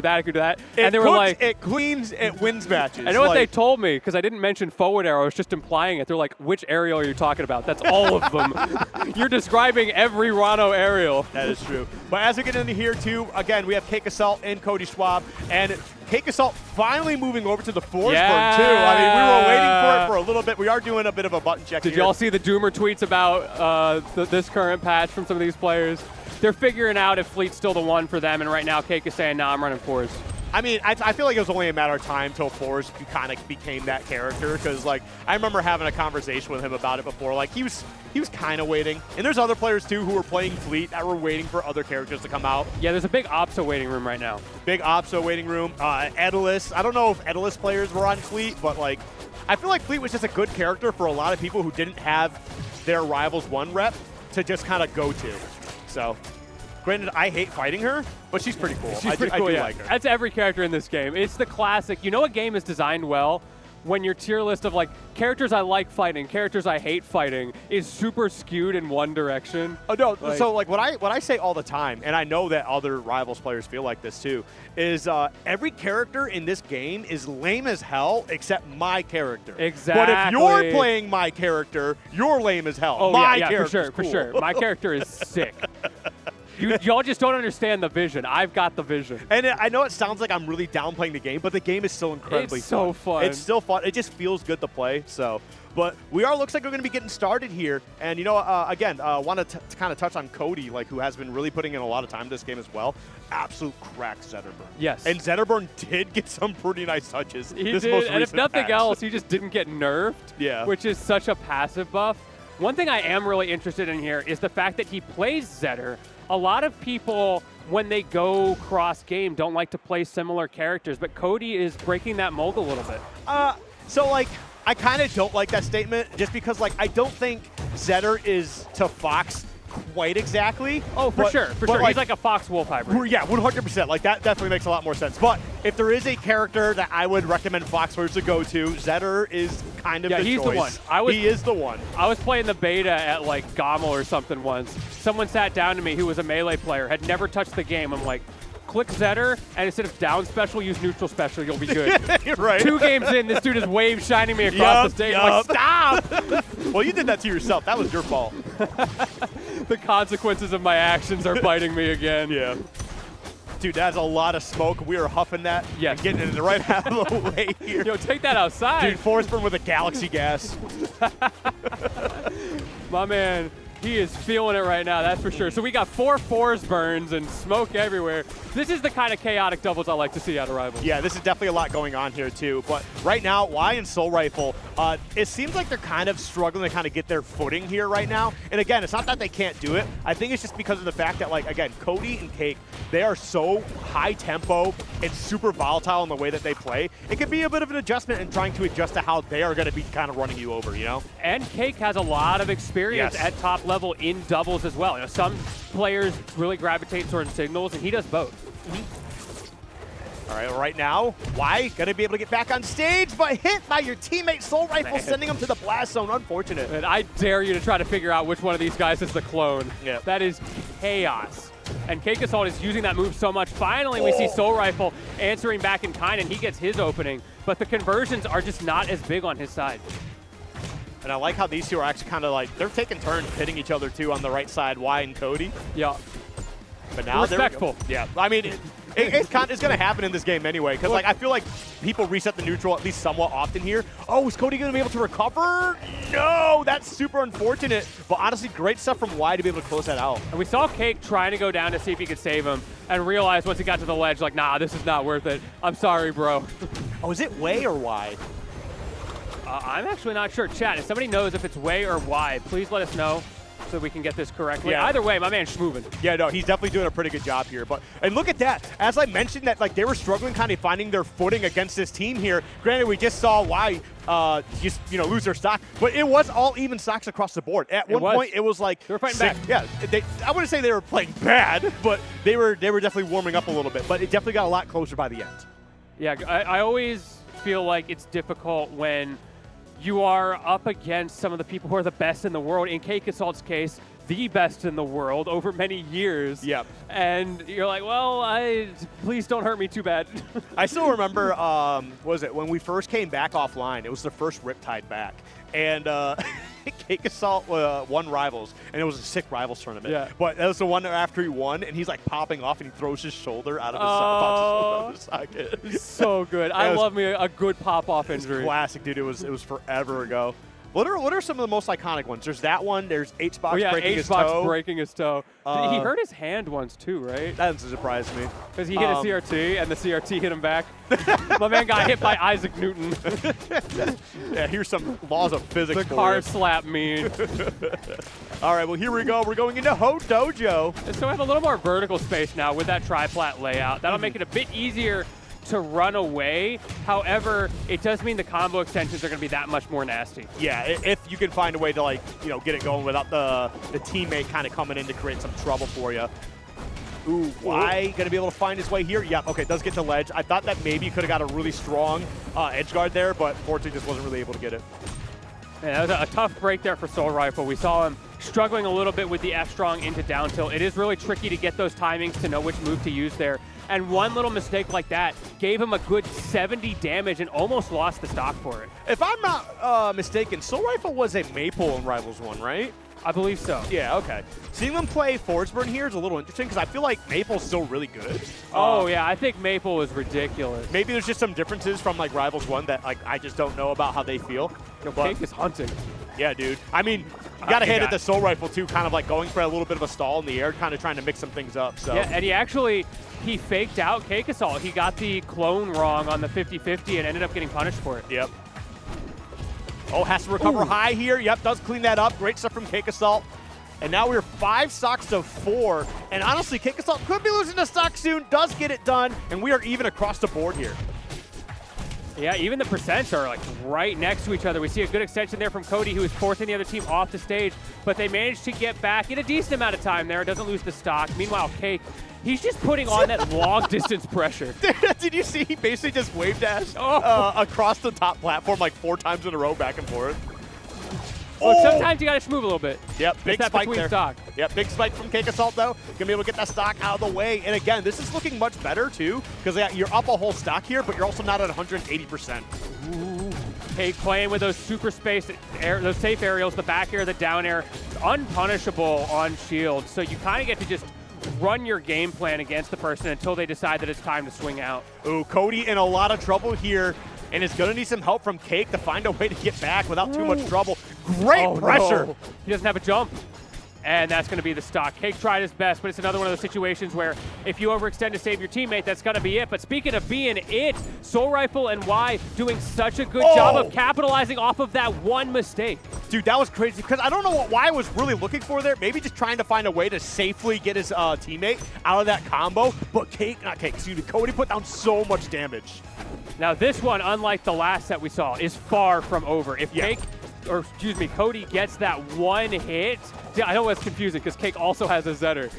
that, I could do that. And they were like, it cleans, it wins matches. I know what they told me, because I didn't mention forward arrow, I was just implying it. They're like, which aerial are you talking about? That's all of them. You're describing every Rano aerial. That is true. But as we get into here too, again, we have CakeAssault and Cody Schwab, and CakeAssault finally moving over to the force burn too. I mean, we were waiting for it for a little bit. We are doing a bit of a button check here. Did y'all see the Doomer tweets about this current patch from some of these players? They're figuring out if Fleet's still the one for them, and right now Cake is saying, nah, I'm running Force. I mean, I feel like it was only a matter of time till Force kind of became that character, because like I remember having a conversation with him about it before. Like he was kind of waiting, and there's other players too who were playing Fleet that were waiting for other characters to come out. Yeah, there's a big Opso waiting room right now. Big Opso waiting room. Edalus. I don't know if Edalus players were on Fleet, but like I feel like Fleet was just a good character for a lot of people who didn't have their rivals one rep to just kind of go to. So. Granted, I hate fighting her, but she's pretty cool. She's pretty cool, I do yeah. like her. That's every character in this game. It's the classic. You know a game is designed well when your tier list of like characters I like fighting, characters I hate fighting is super skewed in one direction. Oh no! Like, so like what I say all the time, and I know that other Rivals players feel like this too, is every character in this game is lame as hell except my character. Exactly. But if you're playing my character, you're lame as hell. Oh my yeah, character's for cool. sure. My character is sick. Y'all just don't understand the vision. I've got the vision. And I know it sounds like I'm really downplaying the game, but the game is still incredibly fun. It's so fun. It's still fun. It just feels good to play. So, but looks like we're going to be getting started here. And you know, again, want to kind of touch on Cody, like who has been really putting in a lot of time to this game as well. Absolute crack Zetterburn. Yes. And Zetterburn did get some pretty nice touches. He this did, most and if recent nothing patch. else, he just didn't get nerfed. Yeah. Which is such a passive buff. One thing I am really interested in here is the fact that he plays Zetter. A lot of people, when they go cross-game, don't like to play similar characters, but Cody is breaking that mold a little bit. So, like, I kind of don't like that statement just because, like, I don't think Zetter is to Fox quite exactly. Oh, for sure. Like, he's like a Fox-Wolf hybrid. Yeah, 100%. Like, that definitely makes a lot more sense. But if there is a character that I would recommend Fox players to go to, Zetter is kind of the choice. Yeah, he's the one. He is the one. I was playing the beta at, like, Gommel or something once. Someone sat down to me who was a Melee player, had never touched the game. I'm like, click Zetter, and instead of down special, use neutral special. You'll be good. You're right. 2 games in, this dude is wave shining me across the stage. I'm like, stop! Well, you did that to yourself. That was your fault. The consequences of my actions are biting me again. Yeah. Dude, that's a lot of smoke. We are huffing that. Yes. Getting it in the right half of the way here. Yo, take that outside. Dude, Forceburn with a galaxy gas. My man, he is feeling it right now, that's for sure. So we got 4 Force burns and smoke everywhere. This is the kind of chaotic doubles I like to see out of Rivals. Yeah, this is definitely a lot going on here too. But right now, Y and Soulrifle, it seems like they're kind of struggling to kind of get their footing here right now. And again, it's not that they can't do it. I think it's just because of the fact that, like, again, Cody and Cake, they are so high tempo and super volatile in the way that they play. It could be a bit of an adjustment in trying to adjust to how they are going to be kind of running you over, you know? And Cake has a lot of experience at top level in doubles as well. You know, some players really gravitate towards signals, and he does both. All right now, Y gonna be able to get back on stage, but hit by your teammate Soulrifle, sending him to the blast zone. Unfortunate. And I dare you to try to figure out which one of these guys is the clone. Yeah. That is chaos. And CakeAssault is using that move so much. Finally, we see Soulrifle answering back in kind, and he gets his opening. But the conversions are just not as big on his side. And I like how these two are actually kind of like, they're taking turns hitting each other too on the right side, Y and Cody. Yeah. But now respectful. Yeah, I mean, it's going to happen in this game anyway, because like I feel like people reset the neutral at least somewhat often here. Oh, is Cody going to be able to recover? No, that's super unfortunate. But honestly, great stuff from Y to be able to close that out. And we saw Cake trying to go down to see if he could save him, and realized once he got to the ledge, like, nah, this is not worth it. I'm sorry, bro. Oh, is it Way or Y? I'm actually not sure. Chat, if somebody knows if it's Way or Y, please let us know so we can get this correctly. Yeah. Either way, my man's moving. Yeah, no, he's definitely doing a pretty good job here. And look at that. As I mentioned that, like, they were struggling kind of finding their footing against this team here. Granted, we just saw Y just, you know, lose their stock, but it was all even stocks across the board. At one point, it was like they were fighting back. Yeah, I wouldn't say they were playing bad, but they were definitely warming up a little bit. But it definitely got a lot closer by the end. Yeah, I always feel like it's difficult when you are up against some of the people who are the best in the world. In CakeAssault's case, the best in the world over many years. Yep. And you're like, well, please don't hurt me too bad. I still remember, what was it, when we first came back offline, it was the first Riptide back. And CakeAssault won Rivals, and it was a sick Rivals tournament. Yeah. But that was the one after he won, and he's like popping off, and he throws his shoulder out of his socket. So good. I love me a good pop-off injury. Classic, dude. It was forever ago. What are some of the most iconic ones? There's that one. There's H-Box breaking his toe. Breaking his toe. He hurt his hand once too, right? That doesn't surprise me. Because he hit a CRT, and the CRT hit him back. My man got hit by Isaac Newton. Yeah, here's some laws of physics. The car slap me. All right, well, here we go. We're going into Ho Dojo. And so we have a little more vertical space now with that tri-plat layout. That'll make it a bit easier to run away. However, it does mean the combo extensions are going to be that much more nasty. Yeah, if you can find a way to, like, you know, get it going without the teammate kind of coming in to create some trouble for you. Ooh, why going to be able to find his way here? Yeah, okay, does get the ledge. I thought that maybe you could have got a really strong edge guard there, but fortunately just wasn't really able to get it. Yeah, that was a tough break there for Soulrifle. We saw him struggling a little bit with the F-strong into down tilt. It is really tricky to get those timings to know which move to use there. And one little mistake like that gave him a good 70 damage and almost lost the stock for it. If I'm not mistaken, Soulrifle was a Maple in Rivals 1, right? I believe so. Yeah, okay. Seeing them play Forsburn here is a little interesting because I feel like Maple's still really good. Oh, yeah, I think Maple is ridiculous. Maybe there's just some differences from, like, Rivals 1 that, like, I just don't know about how they feel. Yo, Cake is hunting. Yeah, dude. I mean, you got to hand it to Soulrifle, too, kind of, like, going for a little bit of a stall in the air, kind of trying to mix some things up. So. Yeah, and he faked out CakeAssault. He got the clone wrong on the 50-50 and ended up getting punished for it. Yep. Oh, has to recover high here. Yep, does clean that up. Great stuff from CakeAssault. And now we're 5 stocks to 4. And honestly, CakeAssault could be losing the stock soon. Does get it done. And we are even across the board here. Yeah, even the percents are like right next to each other. We see a good extension there from Cody, who is forcing the other team off the stage, but they managed to get back in a decent amount of time there. It doesn't lose the stock. Meanwhile, Cake, he's just putting on that long distance pressure. Did you see he basically just wave dashed across the top platform like 4 times in a row back and forth? Look, sometimes you got to schmoove a little bit. Yep, big spike there. Stock. Yep, big spike from CakeAssault, though. Going to be able to get that stock out of the way. And again, this is looking much better, too, because you're up a whole stock here, but you're also not at 180%. Ooh. Cake playing with those super space, those safe aerials, the back air, the down air, unpunishable on shield. So you kind of get to just run your game plan against the person until they decide that it's time to swing out. Ooh, Cody in a lot of trouble here. And is going to need some help from Cake to find a way to get back without too much trouble. Great pressure. No. He doesn't have a jump. And that's going to be the stock. Cake tried his best, but it's another one of those situations where if you overextend to save your teammate, that's going to be it. But speaking of being it, Soulrifle and Y doing such a good job of capitalizing off of that one mistake. Dude, that was crazy because I don't know what Y was really looking for there. Maybe just trying to find a way to safely get his teammate out of that combo. But Cody put down so much damage. Now this one, unlike the last set we saw, is far from over. If Cody gets that one hit, I know it's confusing because Cake also has a Zetter.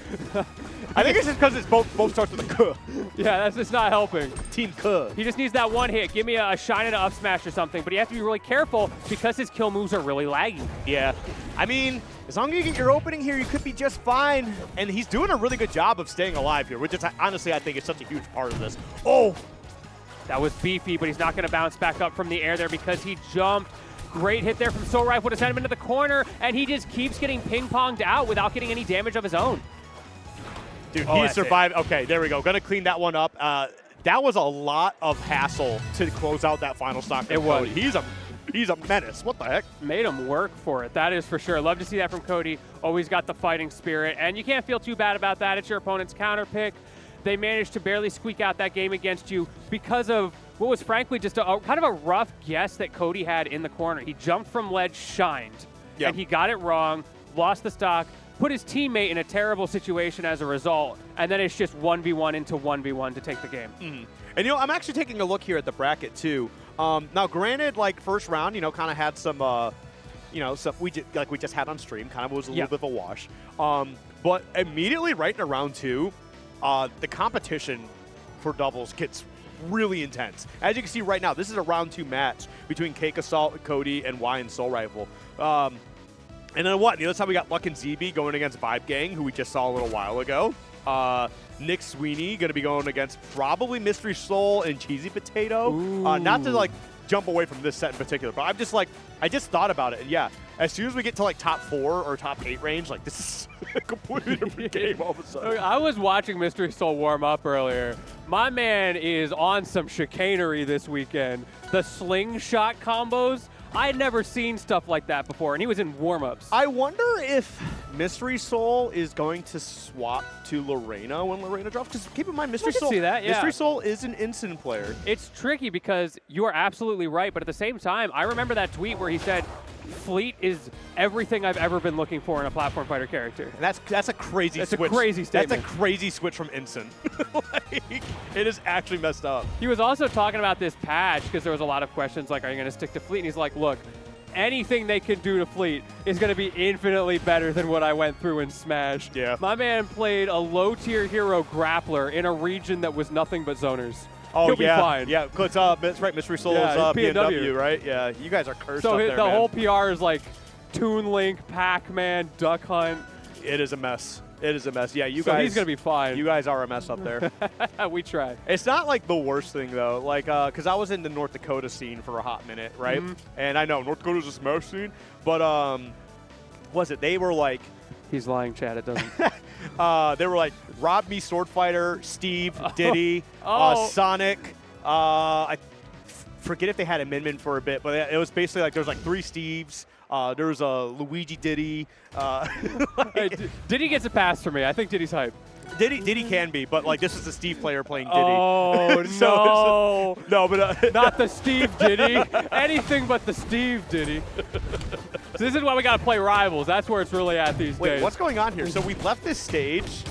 I think it's just because it's both starts with a K. Yeah, that's just not helping. Team K. He just needs that one hit. Give me a shine and an up smash or something, but you have to be really careful because his kill moves are really laggy. Yeah. I mean, as long as you get your opening here, you could be just fine. And he's doing a really good job of staying alive here, which is honestly, I think, is such a huge part of this. Oh! That was beefy, but he's not going to bounce back up from the air there because he jumped. Great hit there from Soulrifle to send him into the corner, and he just keeps getting ping-ponged out without getting any damage of his own. Dude, he survived. Okay, there we go. Gonna clean that one up. That was a lot of hassle to close out that final stock. It was. He's a menace. What the heck? Made him work for it. That is for sure. Love to see that from Cody. Always got the fighting spirit, and you can't feel too bad about that. It's your opponent's counter pick. They managed to barely squeak out that game against you because of what was frankly just a kind of a rough guess that Cody had in the corner. He jumped from ledge, shined, and he got it wrong, lost the stock, put his teammate in a terrible situation as a result, and then it's just 1v1 into 1v1 to take the game. Mm-hmm. And, I'm actually taking a look here at the bracket, too. Now, granted, like, first round, kind of had some, stuff we just had on stream, kind of was a little bit of a wash. But immediately right in round 2, the competition for doubles gets really intense. As you can see right now, this is a round 2 match between CakeAssault, Cody, and Y and Soulrifle. And then what? The other side, we got Luck and ZB going against Vibe Gang, who we just saw a little while ago. Nick Sweeney going to be going against probably Mystery Soul and Cheesy Potato. Not to, like, jump away from this set in particular, but I'm just, like, I just thought about it. And, yeah, as soon as we get to, like, top 4 or top 8 range, like, this is a completely different game all of a sudden. I was watching Mystery Soul warm up earlier. My man is on some chicanery this weekend. The slingshot combos, I had never seen stuff like that before, and he was in warm-ups. I wonder if Mystery Soul is going to swap to Lorena when Lorena drops, because keep in mind, Mystery Soul, see that, yeah. Mystery Soul is an instant player. It's tricky because you are absolutely right, but at the same time, I remember that tweet where he said, Fleet is everything I've ever been looking for in a platform fighter character. And that's a crazy switch. That's a crazy statement. That's a crazy switch from Instant. Like, it is actually messed up. He was also talking about this patch because there was a lot of questions like, are you going to stick to Fleet? And he's like, look, anything they can do to Fleet is going to be infinitely better than what I went through in Smash. Yeah. My man played a low-tier hero grappler in a region that was nothing but zoners. Oh, He'll yeah. be fine. Yeah, that's right. Mystery Soul is PNW, right? Yeah, you guys are cursed so up there, the man. whole PR is like Toon Link, Pac-Man, Duck Hunt. It is a mess. It is a mess. Yeah, you so guys. he's going to be fine. You guys are a mess up there. We try. It's not like the worst thing, though. Like, because I was in the North Dakota scene for a hot minute, right? And I know North Dakota's a Smash scene, but was it? They were like. He's lying, Chad. It doesn't. They were like Rob Me Sword Fighter, Steve, Diddy, Sonic. I forget if they had Amendment for a bit, but it was basically like there was like 3 Steves. There was a Luigi Diddy. Diddy gets a pass for me. I think Diddy's hype. Diddy can be, but like this is the Steve player playing Diddy. Oh, so no, but not the Steve Diddy. Anything but the Steve Diddy. So this is why we got to play rivals. That's where it's really at these days. Wait, what's going on here? So we left this stage.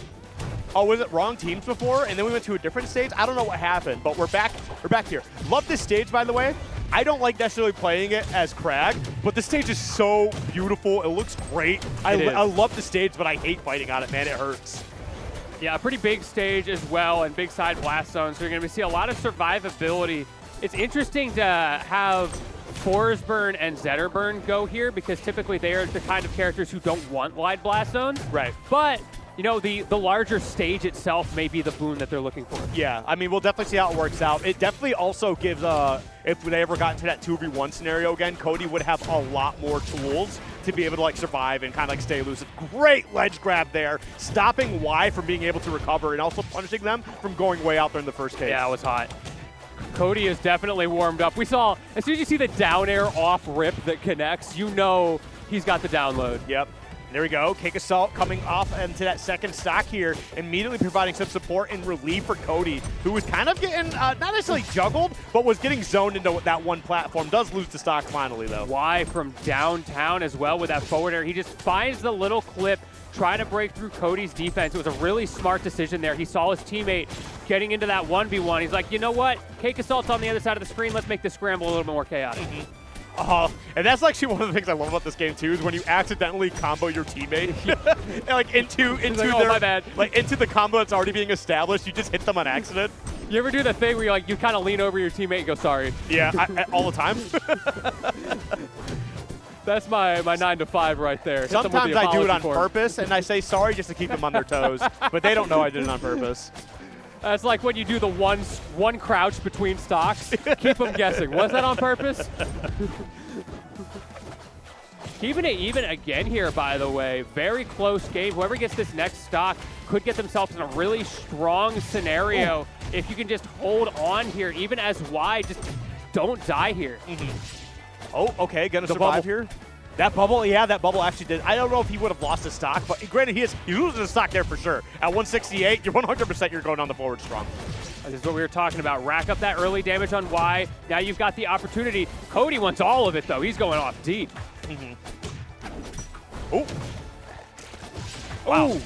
Oh, was it wrong teams before? And then we went to a different stage? I don't know what happened, but we're back. We're back here. Love this stage, by the way. I don't like necessarily playing it as Crag, but the stage is so beautiful. It looks great. I love the stage, but I hate fighting on it, man. It hurts. Yeah, a pretty big stage as well, and big side blast zones. So you're going to see a lot of survivability. It's interesting to have Forsburn and Zetterburn go here because typically they are the kind of characters who don't want wide blast zones. Right. But you know, the larger stage itself may be the boon that they're looking for. Yeah, I mean, we'll definitely see how it works out. It definitely also gives, if they ever got into that 2v1 scenario again, Cody would have a lot more tools to be able to like survive and kind of like stay elusive. Great ledge grab there, stopping Y from being able to recover and also punishing them from going way out there in the first case. Yeah, it was hot. Cody is definitely warmed up. We saw, as soon as you see the down air off rip that connects, you know he's got the download. Yep. There we go. CakeAssault coming off into that second stock here, immediately providing some support and relief for Cody, who was kind of getting, not necessarily juggled, but was getting zoned into that one platform. Does lose the stock finally, though. Y from downtown as well with that forward air. He just finds the little clip, trying to break through Cody's defense. It was a really smart decision there. He saw his teammate getting into that 1v1. He's like, you know what? CakeAssault's on the other side of the screen. Let's make this scramble a little bit more chaotic. And that's actually one of the things I love about this game too, is when you accidentally combo your teammate, like into like, their, my bad. like into the combo that's already being established. You just hit them on accident. You ever do the thing where you kind of lean over your teammate and go sorry? Yeah, all the time. That's my 9 to 5 right there. Sometimes I do it on purpose and I say sorry just to keep them on their toes, but they don't know I did it on purpose. That's like when you do the one crouch between stocks. Keep them guessing. Was that on purpose? Keeping it even again here, by the way. Very close game. Whoever gets this next stock could get themselves in a really strong scenario. If you can just hold on here, even as Y, just don't die here. Oh, okay, gonna survive here. That bubble, yeah, that bubble actually did. I don't know if he would have lost his stock, but granted, he's losing his stock there for sure. At 168, you're 100% you're going on the forward strong. This is what we were talking about. Rack up that early damage on Y. Now you've got the opportunity. Cody wants all of it, though. He's going off deep. Oh. Wow. Ooh.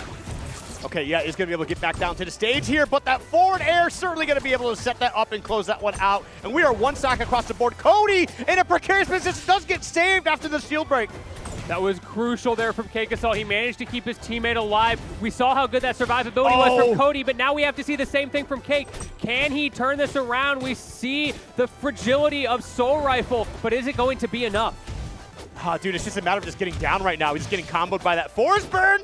Okay, yeah, he's going to be able to get back down to the stage here, but that forward air certainly going to be able to set that up and close that one out. And we are one stock across the board. Cody in a precarious position does get saved after the shield break. That was crucial there from CakeAssault. He managed to keep his teammate alive. We saw how good that survivability was from Cody, but now we have to see the same thing from Cake. Can he turn this around? We see the fragility of Soulrifle, but is it going to be enough? Oh, dude, it's just a matter of just getting down right now. He's just getting comboed by that force burn.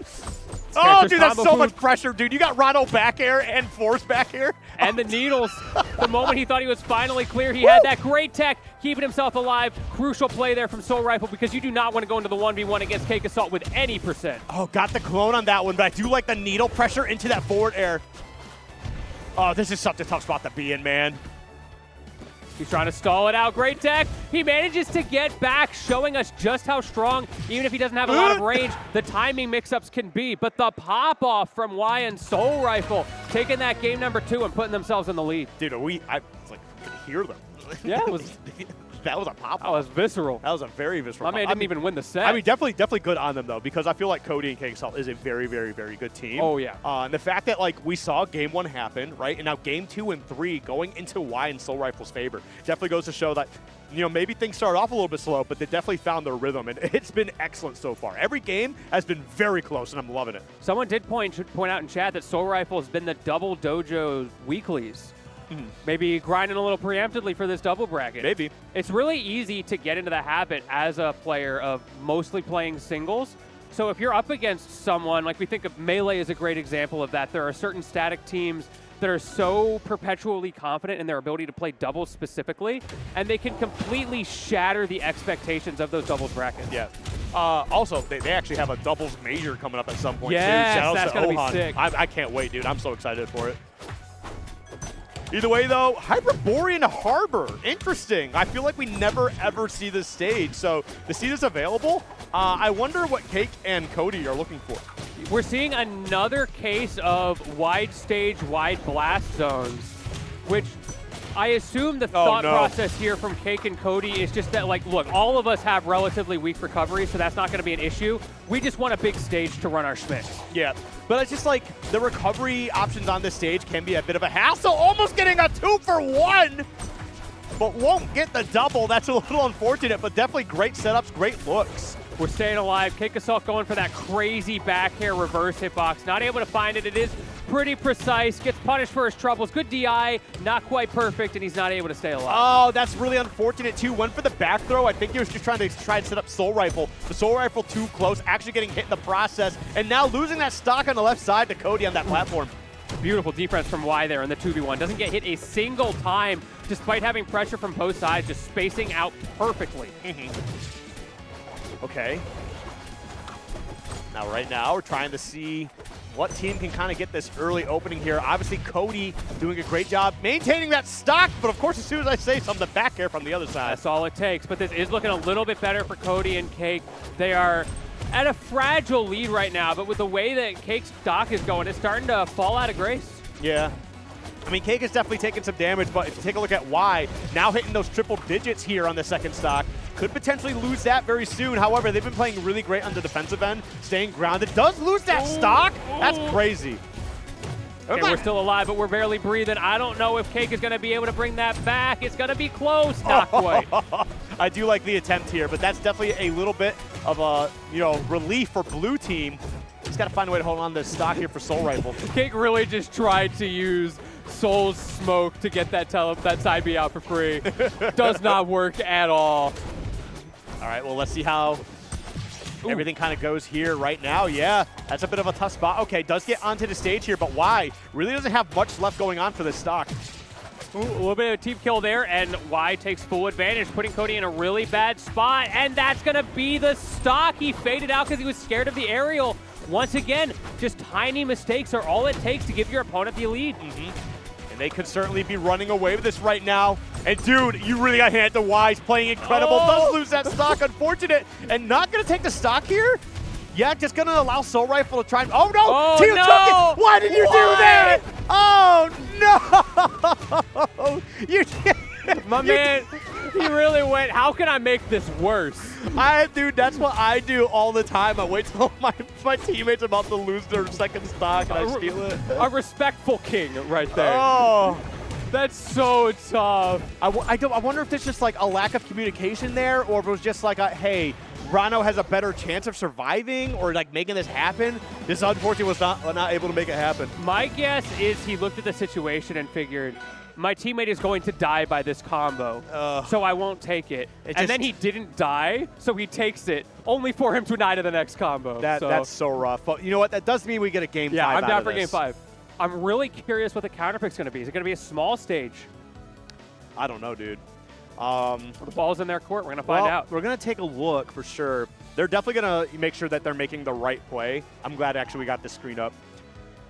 Oh, dude, that's so much pressure, dude. You got Rano back air and force back air. And the needles. The moment he thought he was finally clear, he had that great tech, keeping himself alive. Crucial play there from Soulrifle because you do not want to go into the 1v1 against CakeAssault with any percent. Oh, got the clone on that one, but I do like the needle pressure into that forward air. Oh, this is such a tough spot to be in, man. He's trying to stall it out. Great tech. He manages to get back, showing us just how strong, even if he doesn't have a lot of range, the timing mix-ups can be. But the pop-off from Y and Soulrifle, taking that game number 2 and putting themselves in the lead. Dude, I was like, I could hear them. Yeah, it was. That was a pop-off. That was visceral. That was a very visceral My man didn't even win the set. I mean, definitely good on them, though, because I feel like Cody and CakeAssault is a very, very, very good team. Oh, yeah. And the fact that, like, we saw game 1 happen, right, and now game 2 and 3 going into Y and Soulrifle's favor definitely goes to show that, you know, maybe things started off a little bit slow, but they definitely found their rhythm, and it's been excellent so far. Every game has been very close, and I'm loving it. Someone did point out in chat that Soulrifle has been the double dojo weeklies. Maybe grinding a little preemptively for this double bracket. Maybe. It's really easy to get into the habit as a player of mostly playing singles. So if you're up against someone, like we think of Melee is a great example of that. There are certain static teams that are so perpetually confident in their ability to play doubles specifically, and they can completely shatter the expectations of those doubles brackets. Yeah. Also, they actually have a doubles major coming up at some point, yes, too. Shout that's out to going to Ohan. be sick. I can't wait, dude. I'm so excited for it. Either way, though, Hyperborean Harbor. Interesting. I feel like we never, ever see this stage. So the seed is available. I wonder what Cake and Cody are looking for. We're seeing another case of wide stage, wide blast zones, which I assume the thought process here from Cake and Cody is just that, like, look, all of us have relatively weak recovery, so that's not going to be an issue. We just want a big stage to run our schmicks. Yeah, but it's just like the recovery options on this stage can be a bit of a hassle. Almost getting a 2-for-1, but won't get the double. That's a little unfortunate, but definitely great setups, great looks. We're staying alive. CakeAssault going for that crazy back air reverse hitbox. Not able to find it. It is pretty precise. Gets punished for his troubles. Good DI. Not quite perfect, and he's not able to stay alive. Oh, that's really unfortunate, too. Went for the back throw. I think he was just trying to set up Soulrifle. The Soulrifle too close, actually getting hit in the process, and now losing that stock on the left side to Cody on that platform. Beautiful defense from Y there in the 2v1. Doesn't get hit a single time, despite having pressure from both sides, just spacing out perfectly. Okay. Now, right now, we're trying to see what team can kind of get this early opening here. Obviously, Cody doing a great job maintaining that stock, but of course, as soon as I say something, the back air from the other side. That's all it takes, but this is looking a little bit better for Cody and Cake. They are at a fragile lead right now, but with the way that Cake's stock is going, it's starting to fall out of grace. Yeah. I mean, Cake is definitely taking some damage, but if you take a look at Y, now hitting those triple digits here on the second stock, could potentially lose that very soon. However, they've been playing really great on the defensive end, staying grounded. Does lose that stock? That's crazy. Okay, we're still alive, but we're barely breathing. I don't know if Cake is going to be able to bring that back. It's going to be close. Not quite. I do like the attempt here, but that's definitely a little bit of a, relief for blue team. Just got to find a way to hold on to this stock here for Soulrifle. Cake really just tried to use Soul's smoke to get that side B out for free. Does not work at all. All right, well, let's see how everything kind of goes here right now. Yeah, that's a bit of a tough spot. Okay, does get onto the stage here, but Y really doesn't have much left going on for this stock. Ooh, a little bit of a team kill there, and Y takes full advantage, putting Cody in a really bad spot, and that's going to be the stock. He faded out because he was scared of the aerial. Once again, just tiny mistakes are all it takes to give your opponent the lead. And they could certainly be running away with this right now. And dude, you really got to hand it to Wise, playing incredible. Does lose that stock, unfortunate. And not going to take the stock here? Yeah, just going to allow Soulrifle to try and, oh no! Team took it! Why did you do that? Oh no! You My man, he really went, how can I make this worse? Dude, that's what I do all the time. I wait till my teammates are about to lose their second stock and I steal it. A respectful king right there. Oh. That's so tough. I wonder if there's just like a lack of communication there, or if it was just like a, hey, Rano has a better chance of surviving or like making this happen. This unfortunately was not able to make it happen. My guess is he looked at the situation and figured, my teammate is going to die by this combo, so I won't take it. And then he didn't die, so he takes it, only for him to die to the next combo. That's so rough. But you know what? That does mean we get a game 5 I'm out down of for this. game 5. I'm really curious what the counterpick's going to be. Is it going to be a small stage? I don't know, dude. The ball's in their court. We're going to find out. We're going to take a look for sure. They're definitely going to make sure that they're making the right play. I'm glad actually we got this screen up.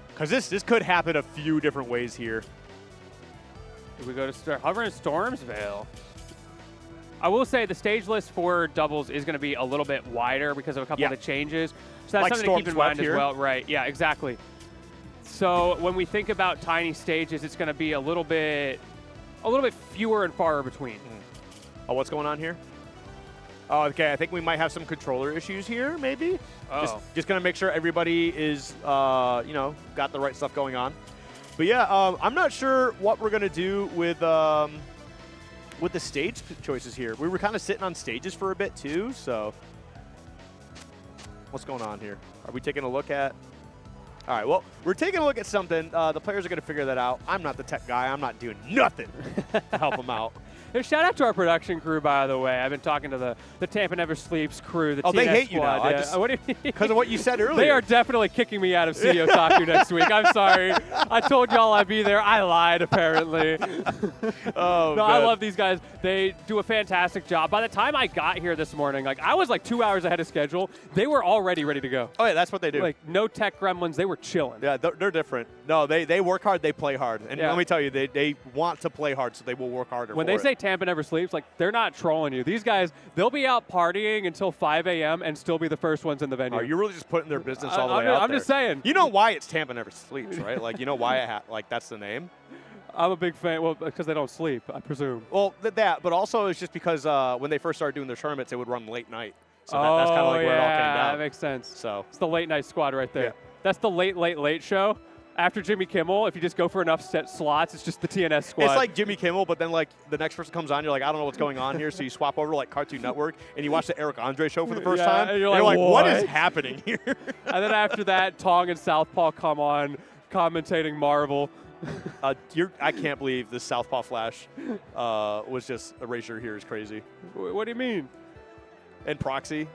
Because this could happen a few different ways here. We go to start hovering Stormsvale. I will say the stage list for doubles is going to be a little bit wider because of a couple of the changes. So that's like something to keep in mind here. as well. Right, yeah, exactly. So when we think about tiny stages, it's going to be a little bit fewer and far between. Oh, what's going on here? Oh, okay. I think we might have some controller issues here, maybe. Oh. Just gonna make sure everybody is, you know, got the right stuff going on. But yeah, I'm not sure what we're gonna do with the stage choices here. We were kind of sitting on stages for a bit too, so what's going on here? Are we taking a look at? All right, well, we're taking a look at something. The players are going to figure that out. I'm not the tech guy. I'm not doing nothing to help them out. Shout out to our production crew, by the way. I've been talking to the Tampa Never Sleeps crew, the TNS they hate squad. you now. What do you mean? Because of what you said earlier. They are definitely kicking me out of CEO Taku next week. I'm sorry. I told y'all I'd be there. I lied, apparently. Oh, no, I love these guys. They do a fantastic job. By the time I got here this morning, like I was like 2 hours ahead of schedule. They were already ready to go. Oh, yeah, that's what they do. Like no tech gremlins. They were chilling. Yeah, they're different. No, they work hard. They play hard. And let me tell you, they want to play hard, so they will work harder When for they it. say Tampa Never Sleeps, like they're not trolling you. These guys, they'll be out partying until 5 a.m. and still be the first ones in the venue. Oh, you're really just putting their business all the way out I'm there. just saying. You know why it's Tampa Never Sleeps, right? Like, you know why like that's the name? I'm a big fan. Well, because they don't sleep, I presume. Well, that, but also it's just because when they first started doing their tournaments, they would run late night. So that's kind of like where it all came down. That makes sense. So it's the late night squad right there. Yeah. That's the late show. After Jimmy Kimmel, if you just go for enough set slots, it's just the TNS squad. It's like Jimmy Kimmel, but then like the next person comes on, you're like, I don't know what's going on here. So you swap over to like Cartoon Network and you watch the Eric Andre show for the first time. And you're like, what is happening here? And then after that, Tong and Southpaw come on commentating Marvel. I can't believe this Southpaw Flash was just erasure here is crazy. What do you mean? And Proxy.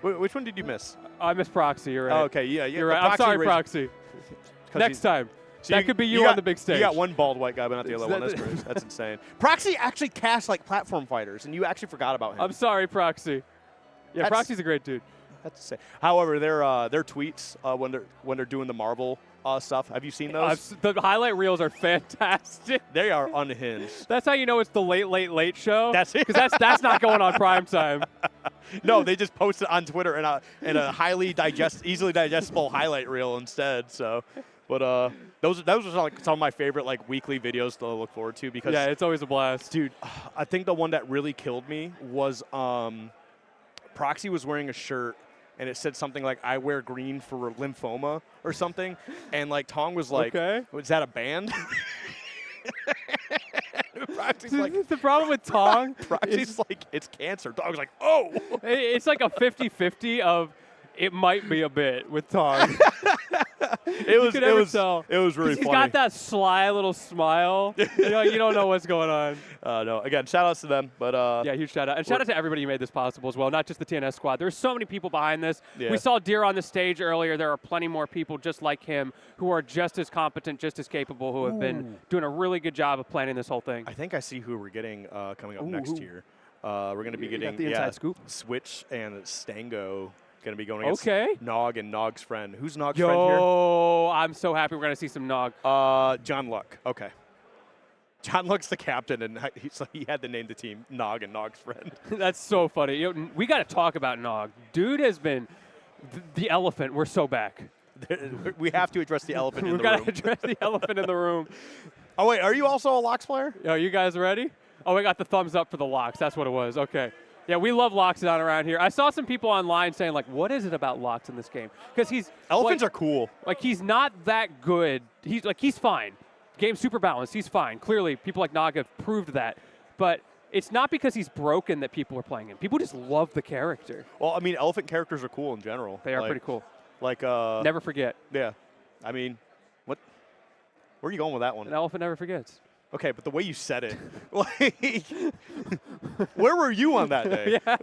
Which one did you miss? I missed Proxy, you're right. Oh, okay, yeah. You're right. I'm sorry, Proxy. Next time. So that could be you on the big stage. You got one bald white guy, but not the other one. That's crazy. That's insane. Proxy actually casts like platform fighters, and you actually forgot about him. I'm sorry, Proxy. Yeah, Proxy's a great dude. That's insane. However, their tweets when they're doing the Marvel stuff. Have you seen those? The highlight reels are fantastic. They are unhinged. That's how you know it's the late show. That's it. Because that's not going on prime time. No, they just post it on Twitter in a highly easily digestible highlight reel instead. So, but those are like some of my favorite like weekly videos to look forward to because it's always a blast, dude. I think the one that really killed me was Proxy was wearing a shirt. And it said something like, I wear green for lymphoma or something. And like Tong was like, was that a band? Proxy's like, the problem with Tong Proxy's like, it's cancer. Tong's like, oh. It's like a 50-50 of it might be a bit with Tong. It was really funny. He's got that sly little smile. You don't know what's going on. No, again, shout outs to them. But yeah, huge shout out. And shout out to everybody who made this possible as well, not just the TNS squad. There's so many people behind this. Yeah. We saw Deer on the stage earlier. There are plenty more people just like him who are just as competent, just as capable, who have been doing a really good job of planning this whole thing. I think I see who we're getting coming up next year. We're going to be getting the inside scoop. Switch and Stango. Going to be going against Nog and Nog's friend. Who's Nog's friend here? I'm so happy we're going to see some Nog. John Luck. Okay. John Luck's the captain, and he had to name the team Nog and Nog's friend. That's so funny. We got to talk about Nog. Dude has been the elephant. We're so back. We have to address the elephant in the room. We've got to address the elephant in the room. Oh, wait. Are you also a Locks player? Yo, you guys ready? Oh, we got the thumbs up for the Locks. That's what it was. Okay. Yeah, we love Loxodon around here. I saw some people online saying, like, what is it about Lox in this game? Because Elephants are cool. Like, he's not that good. He's fine. Game's super balanced. He's fine. Clearly, people like Nog have proved that. But it's not because he's broken that people are playing him. People just love the character. Well, I mean, elephant characters are cool in general. They are pretty cool. Like, never forget. Yeah. I mean, where are you going with that one? An elephant never forgets. Okay, but the way you said it, like, where were you on that day? Yeah.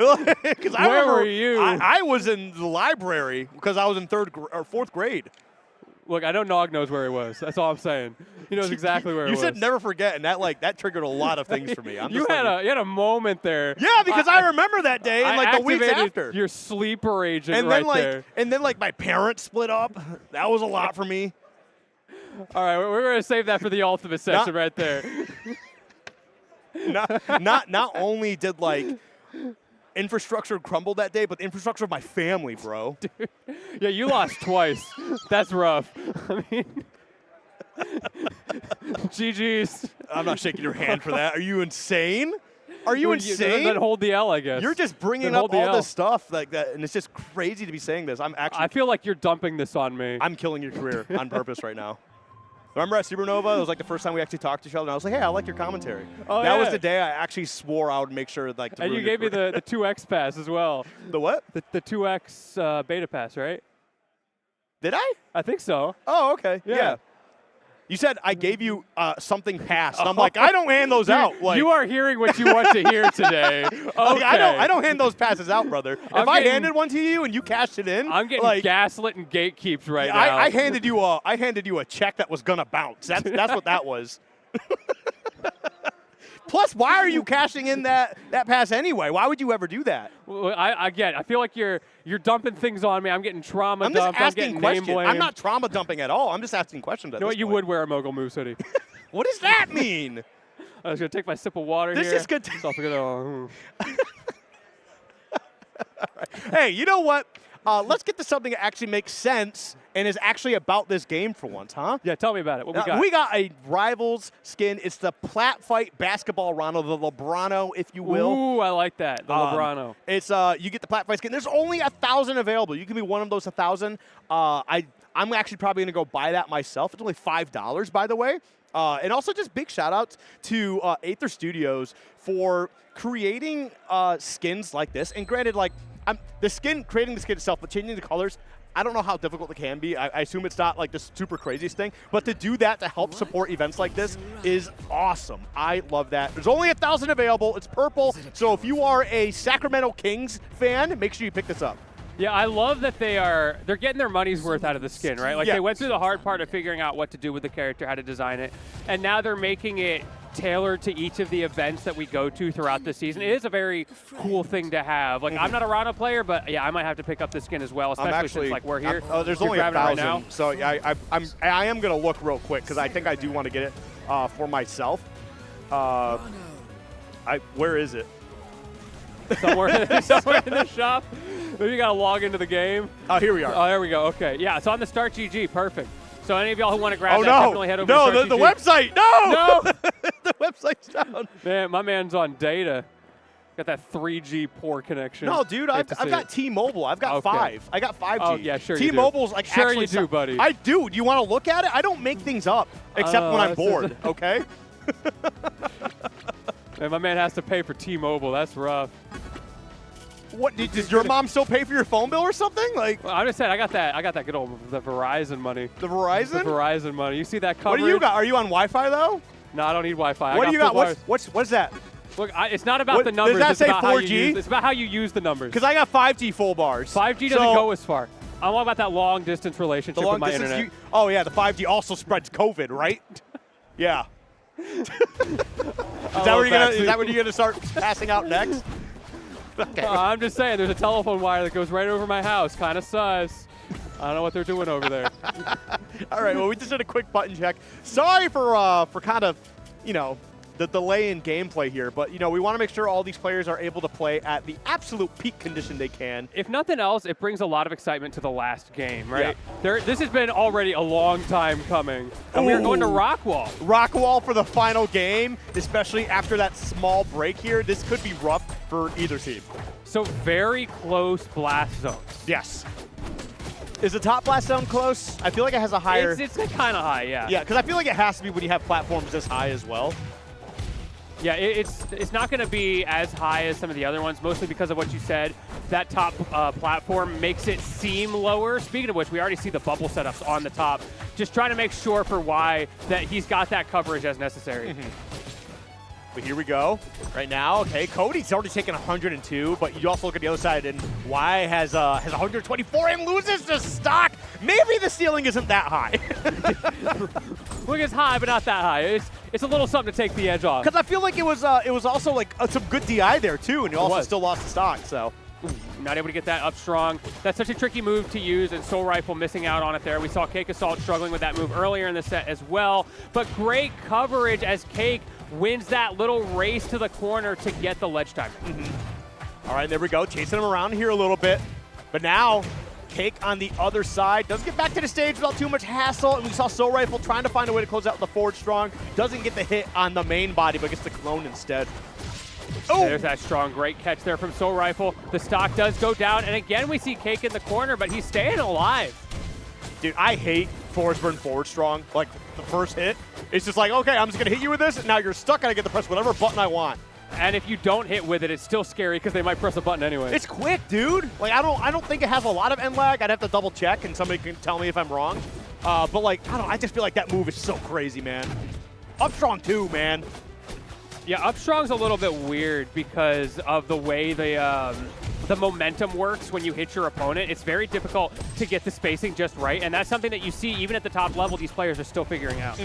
Because Where were you? I was in the library because I was in fourth grade. Look, I know Nog knows where he was. That's all I'm saying. He knows exactly where he was. You said never forget, and that triggered a lot of things for me. You had a moment there. Yeah, because I remember that day and like the weeks activated after. Your sleeper agent And right then there. and then my parents split up. That was a lot for me. All right, we're going to save that for the ultimate session right there. Not only did infrastructure crumble that day, but the infrastructure of my family, bro. Dude. Yeah, you lost twice. That's rough. I mean, GG's. I'm not shaking your hand for that. Are you insane? Are you insane? Then hold the L, I guess. You're just bringing up all this stuff like that, and it's just crazy to be saying this. I feel like you're dumping this on me. I'm killing your career on purpose right now. Remember at Supernova, it was like the first time we actually talked to each other, and I was like, hey, I like your commentary. Oh, that was the day I actually swore I would make sure to and you gave me the 2X pass as well. The what? The 2X beta pass, right? Did I? I think so. Oh, okay. Yeah. You said I gave you something passed. I'm like, I don't hand those out. Like, you are hearing what you want to hear today. Okay. I don't hand those passes out, brother. If I handed one to you and you cashed it in, I'm getting gaslit and gatekeeps right now. I handed you a check that was gonna bounce. That's what that was. Plus, why are you cashing in that pass anyway? Why would you ever do that? Well, I feel like you're dumping things on me. I'm getting trauma I'm just dumped. asking I'm getting questions. name blamed. I'm not trauma dumping at all. I'm just asking questions. You know what? You would wear a Mogul Moose hoodie. What does that mean? I was gonna take my sip of water this here. Is good. So I'll figure that out. Hey, you know what? Let's get to something that actually makes sense and is actually about this game for once, huh? Yeah, tell me about it. What we got? We got a Rivals skin. It's the Platfight basketball Rono, the Lebrano, if you will. Ooh, I like that, the Lebrano. It's you get the Platfight skin. There's only 1,000 available. You can be one of those 1,000. I'm actually probably going to go buy that myself. It's only $5, by the way. And also just big shout-outs to Aether Studios for creating skins like this. And granted, creating the skin itself, but changing the colors, I don't know how difficult it can be. I assume it's not like this super craziest thing. But to do that to help support events like this is awesome. I love that. There's only 1,000 available. It's purple. So if you are a Sacramento Kings fan, make sure you pick this up. Yeah, I love that they're getting their money's worth out of the skin, right? Like they went through the hard part of figuring out what to do with the character, how to design it, and now they're making it tailored to each of the events that we go to throughout the season. It is a very cool thing to have. Like, I'm not a Rana player, but yeah, I might have to pick up this skin as well, especially since like we're here. There's only 1,000, right, so yeah, I am gonna look real quick because I think I do want to get it for myself. Where is it? Somewhere in the shop. Maybe you got to log into the game. Oh, here we are. Oh, there we go. Okay. Yeah, it's on the Start GG. Perfect. So any of y'all who want to grab that, definitely head over to Start GG. The website. No! The website's down. Man, my man's on data. Got that 3G poor connection. No, dude, I've got T-Mobile. I've got 5. I got 5G. Oh, yeah, sure T-Mobile's like sure actually... you do, buddy. I do. Do you want to look at it? I don't make things up, except when I'm bored, okay? Man, my man has to pay for T-Mobile. That's rough. What does your mom still pay for your phone bill or something? Like, well, I'm just saying, I got that good old the Verizon money. The Verizon? The Verizon money. You see that coverage? What do you got? Are you on Wi-Fi though? No, I don't need Wi-Fi. What do you got? What's that? Look, it's not about the numbers. Does that say about 4G? It's about how you use the numbers. Because I got 5G full bars. 5G doesn't go as far. I'm all about that long distance relationship with my internet. Oh yeah, the 5G also spreads COVID, right? Yeah. Is that what you're gonna start passing out next? Okay. I'm just saying, there's a telephone wire that goes right over my house. Kind of sus. I don't know what they're doing over there. All right, well, we just did a quick button check. Sorry for kind of, the delay in gameplay here, but, we want to make sure all these players are able to play at the absolute peak condition they can. If nothing else, it brings a lot of excitement to the last game, right? Yeah. This has been already a long time coming, and we're going to Rockwall. Rockwall for the final game, especially after that small break here. This could be rough for either team. So very close blast zones. Yes. Is the top blast zone close? I feel like it has a higher... It's kind of high, yeah. Yeah, because I feel like it has to be when you have platforms this high as well. Yeah, it's not going to be as high as some of the other ones, mostly because of what you said. That top platform makes it seem lower. Speaking of which, we already see the bubble setups on the top just trying to make sure for Y that he's got that coverage as necessary. But here we go. Right now, okay, Cody's already taken 102, but you also look at the other side, and Y has 124 and loses to stock. Maybe the ceiling isn't that high. Look, it's high, but not that high. It's a little something to take the edge off. Because I feel like it was also like some good DI there too, and you also still lost the stock. So. Ooh, not able to get that up strong. That's such a tricky move to use, and Soulrifle missing out on it there. We saw CakeAssault struggling with that move earlier in the set as well. But great coverage as Cake wins that little race to the corner to get the ledge time. All right, there we go. Chasing him around here a little bit. But now, Cake on the other side does get back to the stage without too much hassle. And we saw Soulrifle trying to find a way to close out the forward strong. Doesn't get the hit on the main body, but gets the clone instead. Oh! There's that strong, great catch there from Soulrifle. The stock does go down, and again we see Cake in the corner, but he's staying alive. Dude, I hate forward burn forward strong. Like, the first hit, it's just like, okay, I'm just going to hit you with this, and now you're stuck, and I get to press whatever button I want. And if you don't hit with it, it's still scary because they might press a button anyway. It's quick, dude. Like, I don't think it has a lot of end lag. I'd have to double check, and somebody can tell me if I'm wrong. But, like, I just feel like that move is so crazy, man. Up strong, too, man. Yeah, up strong's a little bit weird because of the way the momentum works when you hit your opponent. It's very difficult to get the spacing just right, and that's something that you see even at the top level these players are still figuring out.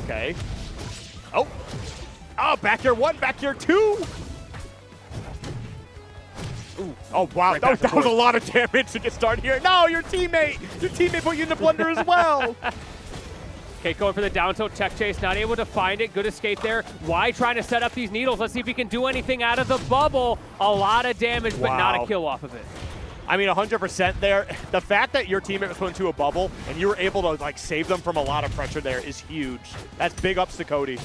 Okay. Oh, back here 1, back here 2. Ooh. Oh, wow, Right that was a lot of damage to get started here. No, your teammate put you in the blender as well. Cake going for the down tilt tech chase, not able to find it. Good escape there. Y trying to set up these needles. Let's see if he can do anything out of the bubble. A lot of damage, but not a kill off of it. I mean, 100% there. The fact that your teammate was put into a bubble and you were able to like save them from a lot of pressure there is huge. That's big ups to Cody.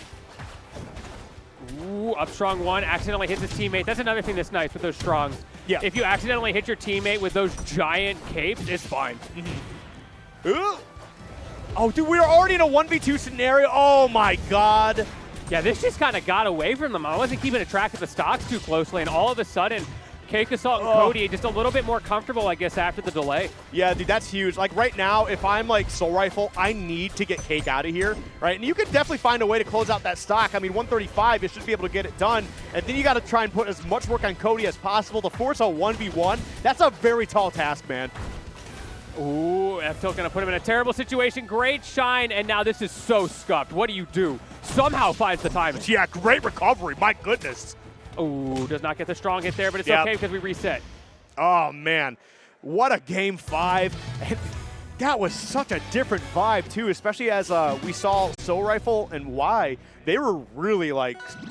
Ooh, up strong 1, accidentally hits his teammate. That's another thing that's nice with those strongs. Yeah. If you accidentally hit your teammate with those giant capes, it's fine. Ooh. Oh, dude, we are already in a 1v2 scenario. Oh, my God. Yeah, this just kind of got away from them. I wasn't keeping a track of the stocks too closely, and all of a sudden, CakeAssault and Cody just a little bit more comfortable, I guess, after the delay. Yeah, dude, that's huge. Like, right now, if I'm, like, Soulrifle, I need to get Cake out of here, right? And you can definitely find a way to close out that stock. I mean, 135, you should be able to get it done. And then you got to try and put as much work on Cody as possible to force a 1v1. That's a very tall task, man. Ooh, F-Tilt going to put him in a terrible situation. Great shine, and now this is so scuffed. What do you do? Somehow finds the timing. Yeah, great recovery. My goodness. Ooh, does not get the strong hit there, but it's okay because we reset. Oh, man. What a game 5. And that was such a different vibe, too, especially as we saw Soulrifle and Y. They were really, like,